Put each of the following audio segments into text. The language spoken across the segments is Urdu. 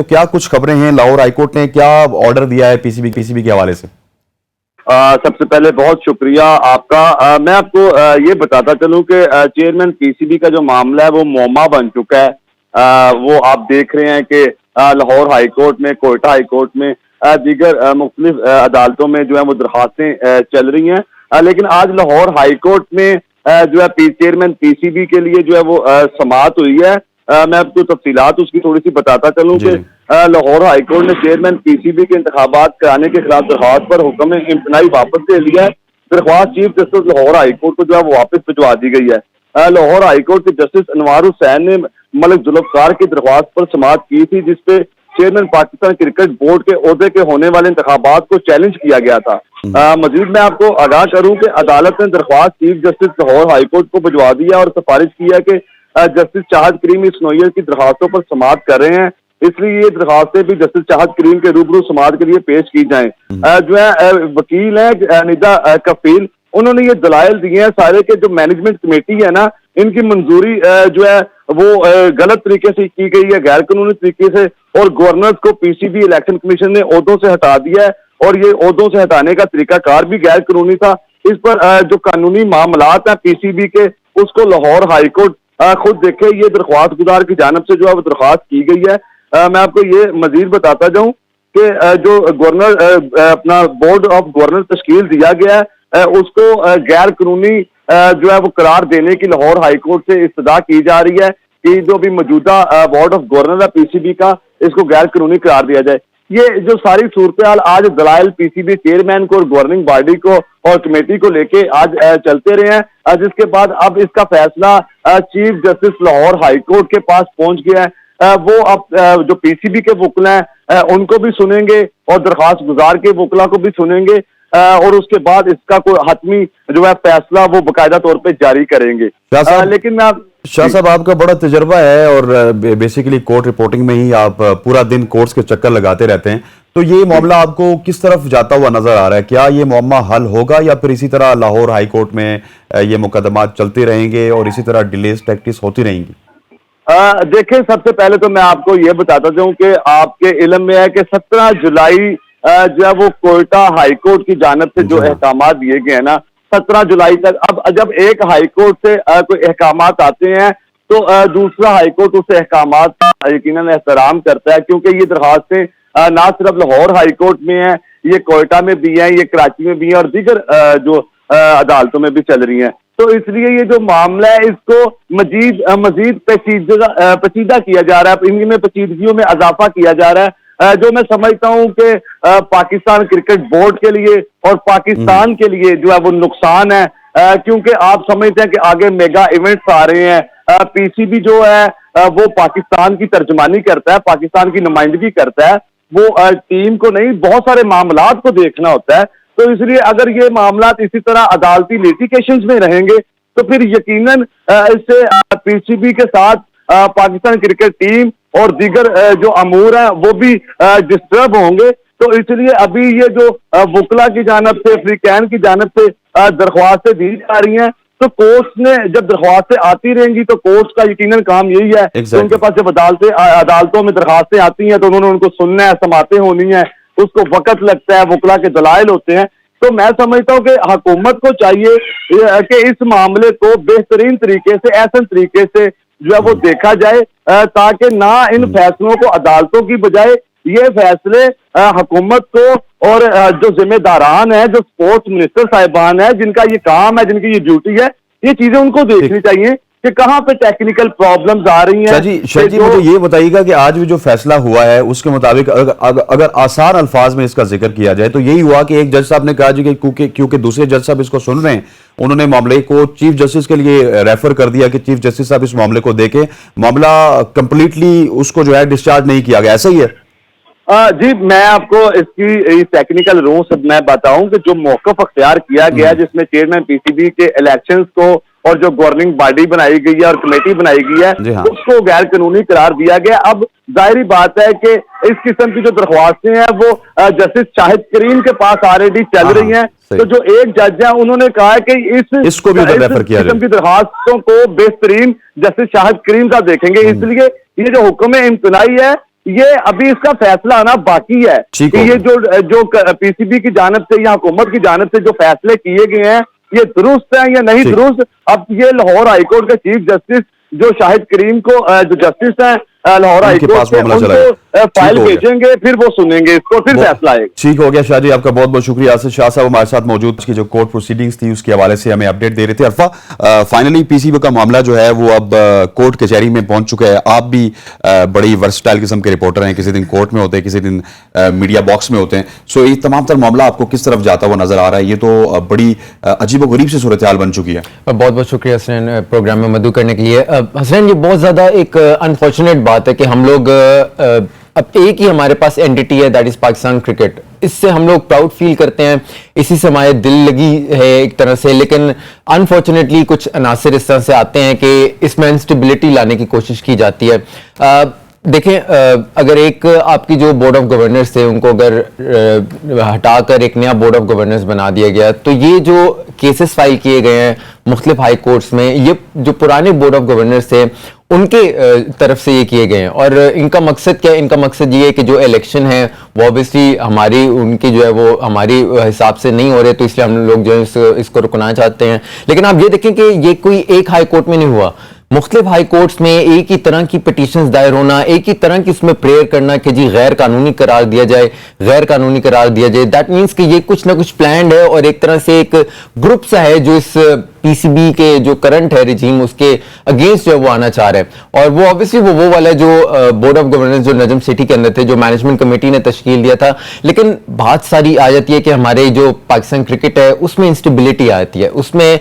تو کیا کچھ خبریں ہیں؟ لاہور ہائی کورٹ نے کیا آرڈر دیا ہے پی سی بی کے حوالے سے؟ سب سے پہلے بہت شکریہ آپ کا. میں آپ کو یہ بتاتا چلوں کہ چیئرمین پی سی بی کا جو معاملہ ہے وہ معمہ بن چکا ہے. وہ آپ دیکھ رہے ہیں کہ لاہور ہائی کورٹ میں، کوئٹہ ہائی کورٹ میں، دیگر مختلف عدالتوں میں جو ہے وہ درخواستیں چل رہی ہیں. لیکن آج لاہور ہائی کورٹ میں جو ہے چیئرمین پی سی بی کے لیے جو ہے وہ سماعت ہوئی ہے. میں آپ کو تفصیلات اس کی تھوڑی سی بتاتا چلوں کہ لاہور ہائی کورٹ نے چیئرمین پی سی بی کے انتخابات کرانے کے خلاف درخواست پر حکم امتناعی واپس لے لیا ہے. درخواست chief justice Lahore high court کو جو ہے وہ واپس بھجوا دی گئی ہے. لاہور ہائی کورٹ کے جسٹس انوار حسین نے ملک ذوالفقار کی درخواست پر سماعت کی تھی، جس پہ چیئرمین پاکستان کرکٹ بورڈ کے عہدے کے ہونے والے انتخابات کو چیلنج کیا گیا تھا. مزید میں آپ کو آگاہ کروں کہ عدالت نے درخواست chief justice Lahore high court کو بھجوا دیا اور سفارش کی ہے کہ جسٹس چاہت کریم اس نوعیت کی درخواستوں پر سماعت کر رہے ہیں، اس لیے یہ درخواستیں بھی جسٹس چاہت کریم کے روبرو سماعت کے لیے پیش کی جائیں. جو ہے وکیل ہیں ندا کفیل، انہوں نے یہ دلائل دیے ہیں سارے کہ جو مینجمنٹ کمیٹی ہے نا، ان کی منظوری جو ہے وہ غلط طریقے سے کی گئی ہے، غیر قانونی طریقے سے، اور گورنرز کو پی سی بی الیکشن کمیشن نے عہدوں سے ہٹا دیا ہے، اور یہ عہدوں سے ہٹانے کا طریقہ کار بھی غیر قانونی تھا. اس پر جو قانونی معاملات ہیں پی سی بی کے، اس کو لاہور ہائی کورٹ خود دیکھے. یہ درخواست گزار کی جانب سے جو ہے وہ درخواست کی گئی ہے. میں آپ کو یہ مزید بتاتا جاؤں کہ جو گورنر اپنا بورڈ آف گورنر تشکیل دیا گیا ہے، اس کو غیر قانونی جو ہے وہ قرار دینے کی لاہور ہائی کورٹ سے استدعا کی جا رہی ہے کہ جو بھی موجودہ بورڈ آف گورنر ہے پی سی بی کا، اس کو غیر قانونی قرار دیا جائے. یہ جو ساری صورتحال آج دلائل پی سی بی چیئرمین کو اور گورننگ باڈی کو اور کمیٹی کو لے کے آج چلتے رہے ہیں، جس کے بعد اب اس کا فیصلہ chief justice Lahore high court کے پاس پہنچ گیا ہے. وہ اب جو پی سی بی کے وکلا ہیں ان کو بھی سنیں گے اور درخواست گزار کے وکلا کو بھی سنیں گے، اور اس کے بعد اس کا کوئی حتمی جو ہے فیصلہ وہ باقاعدہ طور پہ جاری کریں گے. لیکن میں شاہ صاحب، آپ کا بڑا تجربہ ہے اور بیسیکلی کورٹ رپورٹنگ میں ہی آپ پورا دن کورٹس کے چکر لگاتے رہتے ہیں، تو یہ معاملہ آپ کو کس طرف جاتا ہوا نظر آ رہا ہے؟ کیا یہ معاملہ حل ہوگا یا پھر اسی طرح لاہور ہائی کورٹ میں یہ مقدمات چلتے رہیں گے اور اسی طرح ڈیلیز پریکٹس ہوتی رہیں گی؟ دیکھیں، سب سے پہلے تو میں آپ کو یہ بتاتا ہوں کہ آپ کے علم میں ہے کہ 17 جولائی جو ہے وہ کوئٹہ ہائی کورٹ کی جانب سے جو احکامات دیے گئے ہیں نا، 17 جولائی تک، اب جب ایک ہائی کورٹ سے کوئی احکامات آتے ہیں تو دوسرا ہائی کورٹ اس احکامات کا یقیناً احترام کرتا ہے، کیونکہ یہ درخواستیں نہ صرف لاہور ہائی کورٹ میں ہیں، یہ کوئٹہ میں بھی ہیں، یہ کراچی میں بھی ہیں، اور دیگر جو عدالتوں میں بھی چل رہی ہیں. تو اس لیے یہ جو معاملہ ہے اس کو مزید پیچیدہ کیا جا رہا ہے، ان میں پیچیدگیوں میں اضافہ کیا جا رہا ہے، جو میں سمجھتا ہوں کہ پاکستان کرکٹ بورڈ کے لیے اور پاکستان کے لیے جو ہے وہ نقصان ہے، کیونکہ آپ سمجھتے ہیں کہ آگے میگا ایونٹس آ رہے ہیں. پی سی بی جو ہے وہ پاکستان کی ترجمانی کرتا ہے، پاکستان کی نمائندگی کرتا ہے، وہ ٹیم کو نہیں بہت سارے معاملات کو دیکھنا ہوتا ہے. تو اس لیے اگر یہ معاملات اسی طرح عدالتی لیٹیگیشنز میں رہیں گے تو پھر یقیناً اس سے پی سی بی کے ساتھ پاکستان کرکٹ ٹیم اور دیگر جو امور ہیں وہ بھی ڈسٹرب ہوں گے. تو اس لیے ابھی یہ جو وکلا کی جانب سے، فریقین کی جانب سے درخواستیں دی جا رہی ہیں، تو کورٹس نے جب درخواستیں آتی رہیں گی تو کورٹس کا یقیناً کام یہی ہے کہ ان کے پاس جب عدالتوں میں درخواستیں آتی ہیں تو انہوں نے ان کو سننا ہے، سماعتیں ہونی ہیں، اس کو وقت لگتا ہے، وکلا کے دلائل ہوتے ہیں. تو میں سمجھتا ہوں کہ حکومت کو چاہیے کہ اس معاملے کو بہترین طریقے سے، احسن طریقے سے جو ہے وہ دیکھا جائے، تاکہ نہ ان فیصلوں کو عدالتوں کی بجائے یہ فیصلے حکومت کو اور جو ذمہ داران ہیں، جو سپورٹس منسٹر صاحبان ہیں، جن کا یہ کام ہے، جن کی یہ ڈیوٹی ہے، یہ چیزیں ان کو دیکھنی چاہیے کہ کہاں پہ ٹیکنیکل پرابلمز آ رہی ہیں. شاہ جی مجھے یہ بتائیے گا کہ آج بھی جو فیصلہ ہوا ہے اس کے مطابق اگر آسان الفاظ میں اس کا ذکر کیا جائے تو یہی ہوا کہ ایک جج صاحب نے کہا جی کہ کیونکہ دوسرے جج صاحب اس کو سن رہے ہیں، انہوں نے معاملے کو چیف جسٹس کے لیے ریفر کر دیا کہ چیف جسٹس صاحب اس معاملے کو دیکھیں، معاملہ کمپلیٹلی اس کو جو ہے ڈسچارج نہیں کیا گیا. ایسا ہی ہے؟ جی، میں آپ کو اس کی ٹیکنیکل رو سے میں بتاؤں کہ جو موقف اختیار کیا گیا جس میں چیئرمین پی سی بی کے الیکشنز کو اور جو گورننگ باڈی بنائی گئی ہے اور کمیٹی بنائی گئی ہے اس کو غیر قانونی قرار دیا گیا. اب ظاہری بات ہے کہ اس قسم کی جو درخواستیں ہیں وہ جسٹس شاہد کریم کے پاس آلریڈی چل رہی ہیں. تو جو ایک جج ہیں انہوں نے کہا کہ اس قسم کی درخواستوں کو بہترین جسٹس شاہد کریم کا دیکھیں گے. اس لیے یہ جو حکم امتناعی ہے یہ ابھی اس کا فیصلہ آنا باقی ہے ٹھیک کہ ہو یہ جو پی سی بی کی جانب سے یا حکومت کی جانب سے جو فیصلے کیے گئے ہیں یہ درست ہیں یا نہیں ٹھیک. درست. اب یہ لاہور ہائی کورٹ کے چیف جسٹس جو شاہد کریم کو جو جسٹس ہیں لاہور ہائی ان کے کورٹ پاس کے معاملہ ان چلا گیا. کو فائل ٹھیک ہو گیا. بھیجیں گے, پھر وہ سنیں گے اس کو, پھر فیصلہ آئے گا. ٹھیک ہو گیا شاہ جی, آپ کا بہت بہت شکریہ. آصف شاہ صاحب ہمارے ساتھ موجود, اس کی جو کورٹ پروسیڈنگز تھی اس کے حوالے سے ہمیں اپڈیٹ دے رہے تھے. عرفہ, فائنلی پی سی بی کا معاملہ جو ہے وہ اب کورٹ کچہری میں پہنچ چکا ہے. آپ بھی بڑی ورسٹائل قسم کے رپورٹر ہیں, کسی دن کورٹ میں ہوتے ہیں, کسی دن میڈیا باکس میں ہوتے ہیں. سو یہ تمام تر معاملہ آپ کو کس طرف جاتا ہوا نظر آ رہا ہے؟ یہ تو بڑی عجیب و غریب سی صورتحال بن چکی ہے. بہت بہت شکریہ حسین پروگرام میں مدعو کرنے کے لیے. حسین, یہ بہت زیادہ ایک انفارچونیٹ بات ہے کہ ہم لوگ اب ایک ہی ہمارے پاس اینٹی ہے, دیٹ از پاکستان کرکٹ. اس سے ہم لوگ پراؤڈ فیل کرتے ہیں, اسی سے ہمارے دل لگی ہے ایک طرح سے, لیکن انفارچونیٹلی کچھ عناصر اس طرح سے آتے ہیں کہ اس میں انسٹیبلٹی لانے کی کوشش کی جاتی ہے. دیکھیں, اگر ایک آپ کی جو بورڈ آف گورنرز تھے ان کو اگر ہٹا کر ایک نیا بورڈ آف گورنرز بنا دیا گیا, تو یہ جو کیسز فائل کیے گئے ہیں مختلف ہائی کورٹس میں, یہ جو پرانے بورڈ آف گورنرز تھے ان کے طرف سے یہ کیے گئے ہیں. اور ان کا مقصد کیا ہے؟ ان کا مقصد یہ ہے کہ جو الیکشن ہے وہ اوبیسلی ہماری ان کی جو ہے وہ ہماری حساب سے نہیں ہو رہے, تو اس لیے ہم لوگ جو ہے اس کو رکنا چاہتے ہیں. لیکن آپ یہ دیکھیں کہ یہ کوئی ایک ہائی کورٹ میں نہیں ہوا, مختلف ہائی کورٹس میں ایک ہی طرح کی پٹیشنز دائر ہونا, ایک ہی طرح کی اس میں پریئر کرنا کہ جی غیر قانونی قرار دیا جائے, غیر قانونی قرار دیا جائے. دیٹ مینس کہ یہ کچھ نہ کچھ پلانڈ ہے اور ایک طرح سے ایک گروپ سا ہے جو اس پی سی بی کے جو کرنٹ ہے رجیم اس کے اگینسٹ جو ہے وہ آنا چاہ رہا ہے. اور وہ اوبیسلی وہ والا جو بورڈ آف گورننس جو نجم سٹی کے اندر تھے, جو مینجمنٹ کمیٹی نے تشکیل دیا تھا, لیکن بات ساری آ جاتی ہے کہ ہمارے جو پاکستان کرکٹ ہے اس میں انسٹیبلٹی آتی ہے, اس میں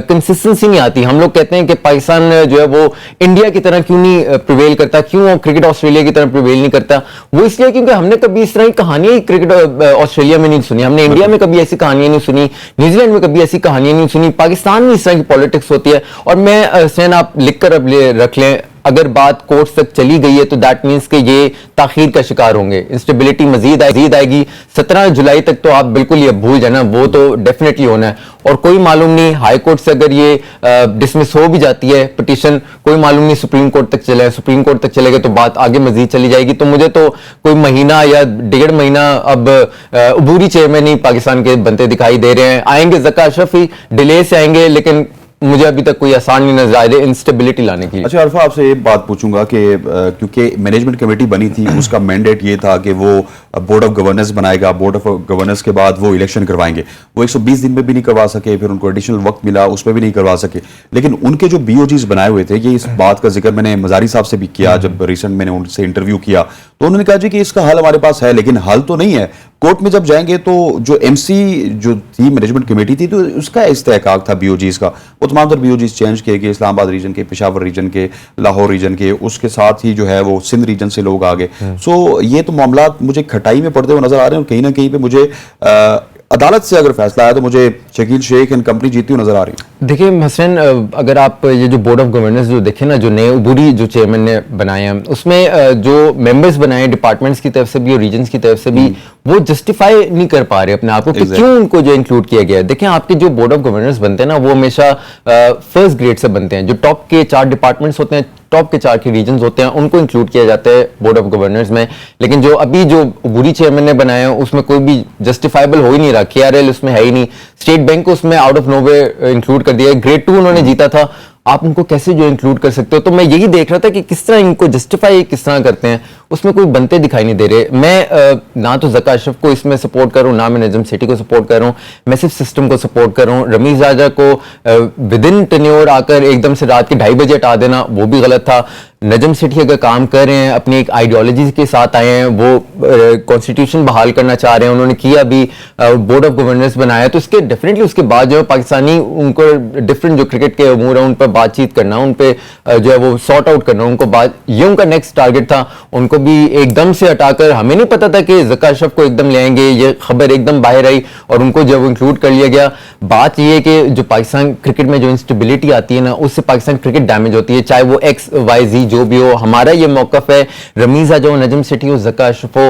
کنسسٹنسی نہیں آتی. ہم لوگ کہتے ہیں کہ پاکستان جو ہے وہ انڈیا کی طرح کیوں نہیں پریویل کرتا, کیوں کرکٹ آسٹریلیا کی طرح پریویل نہیں کرتا. وہ اس لیے کیونکہ ہم نے کبھی اس طرح کی کہانیاں کرکٹ آسٹریلیا میں نہیں سنی, ہم نے انڈیا میں کبھی ایسی کہانیاں نہیں سنی, نیوزی لینڈ میں کبھی ایسی کہانیاں نہیں سنی. پاکستان میں اس طرح کی پالیٹکس ہوتی ہے. اور میں حسین, آپ لکھ کر اب رکھ لیں, اگر بات کورٹس تک چلی گئی ہے تو دیٹ مینس کہ یہ تاخیر کا شکار ہوں گے, انسٹیبلٹی مزید آئے گی. 17 جولائی تک تو آپ بالکل یہ بھول جانا, وہ تو ڈیفینیٹلی ہونا ہے. اور کوئی معلوم نہیں ہائی کورٹ سے اگر یہ ڈسمس ہو بھی جاتی ہے پٹیشن, کوئی معلوم نہیں سپریم کورٹ تک چلے, سپریم کورٹ تک چلے گا تو بات آگے مزید چلی جائے گی. تو مجھے تو کوئی مہینہ یا 1.5 مہینہ اب عبوری چیئرمین ہی پاکستان کے بنتے دکھائی دے رہے ہیں. آئیں گے ذکا اشرف ہی, ڈیلے سے آئیں گے, لیکن مجھے ابھی تک کوئی آسان نہیں نظر آ رہی انسٹیبلٹی لانے کی. اچھا عرفہ, آپ سے یہ بات پوچھوں گا کہ کیونکہ مینجمنٹ کمیٹی بنی تھی, اس کا مینڈیٹ یہ تھا کہ وہ بورڈ آف گورننس بنائے گا, بورڈ آف گورننس کے بعد وہ الیکشن کروائیں گے. وہ 120 دن میں بھی نہیں کروا سکے, پھر ان کو ایڈیشنل وقت ملا, اس میں بھی نہیں کروا سکے. لیکن ان کے جو بی او جیز بنائے ہوئے تھے, یہ اس بات کا ذکر میں نے مزاری صاحب سے بھی کیا جب ریسنٹ میں نے ان سے انٹرویو کیا, تو انہوں نے کہا جی کہ اس کا حل ہمارے پاس ہے, لیکن حل تو نہیں ہے. کورٹ میں جب جائیں گے تو جو ایم سی جو تھی مینجمنٹ کمیٹی تھی, تو اس کا استحقاق تھا بی او جیز کا, وہ تمام تر بی او جیز چینج کیے گئے, اسلام آباد ریجن کے, پشاور ریجن کے, لاہور ریجن کے, اس کے ساتھ ہی جو ہے وہ سندھ ریجن سے لوگ آ گئے. سو یہ تو معاملات مجھے کھٹائی میں پڑتے ہوئے نظر آ رہے ہیں, اور کہیں نہ کہیں پہ مجھے عدالت سے اگر فیصلہ آیا تو مجھے شکیل شیخ اینڈ کمپنی جیتی ہوئی نظر آ رہی ہے. دیکھیں حسین, اگر آپ یہ جو بورڈ آف گورننس جو دیکھیں نا, جو نئے عبوری جو چیئرمین نے بنائے ہیں, اس میں جو ممبرز بنائے ڈپارٹمنٹس کی طرف سے بھی اور ریجنس کی طرف سے بھی, وہ جسٹیفائی نہیں کر پا رہے اپنے آپ کو کہ کیوں ان کو جو انکلوڈ کیا گیا ہے. دیکھیں آپ کے جو بورڈ آف گورننس بنتے ہیں نا, وہ ہمیشہ فرسٹ گریڈ سے بنتے ہیں. جو ٹاپ کے 4 ڈپارٹمنٹس ہوتے ہیں, ٹاپ کے 4 کے ریجنز ہوتے ہیں, ان کو انکلوڈ کیا جاتا ہے بورڈ آف گورنرز میں. لیکن جو ابھی جو عبوری چیئرمین نے بنایا ہے, اس میں کوئی بھی جسٹیفائبل ہو ہی نہیں رہا. کے آر ایل اس میں ہے ہی نہیں, اسٹیٹ بینک کو اس میں out of no way include کر دیا. گریڈ 2 انہوں نے جیتا تھا, آپ ان کو کیسے جو انکلوڈ کر سکتے ہو. تو میں یہی دیکھ رہا تھا کہ کس طرح ان کو جسٹیفائی کس طرح کرتے ہیں, اس میں کوئی بنتے دکھائی نہیں دے رہے. میں نہ تو ذکا اشرف کو اس میں سپورٹ کر رہا ہوں, نہ میں نجم سیٹھی کو سپورٹ کر رہا ہوں, میں صرف سسٹم کو سپورٹ کر رہا ہوں. رمیز راجہ کو ود ان ٹینیور آ کر ایک دم سے رات کے 2:30 بجے ہٹا دینا, وہ بھی غلط تھا. نجم سیٹھی اگر کام کر رہے ہیں, اپنی ایک آئیڈیالوجی کے ساتھ آئے ہیں, وہ کانسٹیٹیوشن بحال کرنا چاہ رہے ہیں, انہوں نے کیا بھی بورڈ آف گورننس بنایا, تو اس کے ڈیفینیٹلی اس کے بعد جو ہے پاکستانی ان کو ڈفرینٹ جو کرکٹ کے امور ہیں ان پر بات چیت کرنا, ان پہ جو ہے وہ سارٹ آؤٹ کرنا, ان کو یہ ان کا نیکسٹ ٹارگیٹ تھا. ان کو بھی ایک دم سے ہٹا کر, ہمیں نہیں پتا تھا کہ ذکا اشرف کو ایک دم لے آئیں گے, یہ خبر ایک دم باہر آئی اور ان کو جو انکلوڈ کر لیا گیا. بات یہ ہے کہ جو پاکستان کرکٹ میں جو انسٹیبلٹی آتی ہے نا, اس سے پاکستان کرکٹ ڈیمیج ہوتی ہے, چاہے وہ XYZ جو بھی ہو. ہمارا یہ موقف ہے, رمیز راجہ ہو, نجم سیٹھی ہو, ذکا اشرف ہو,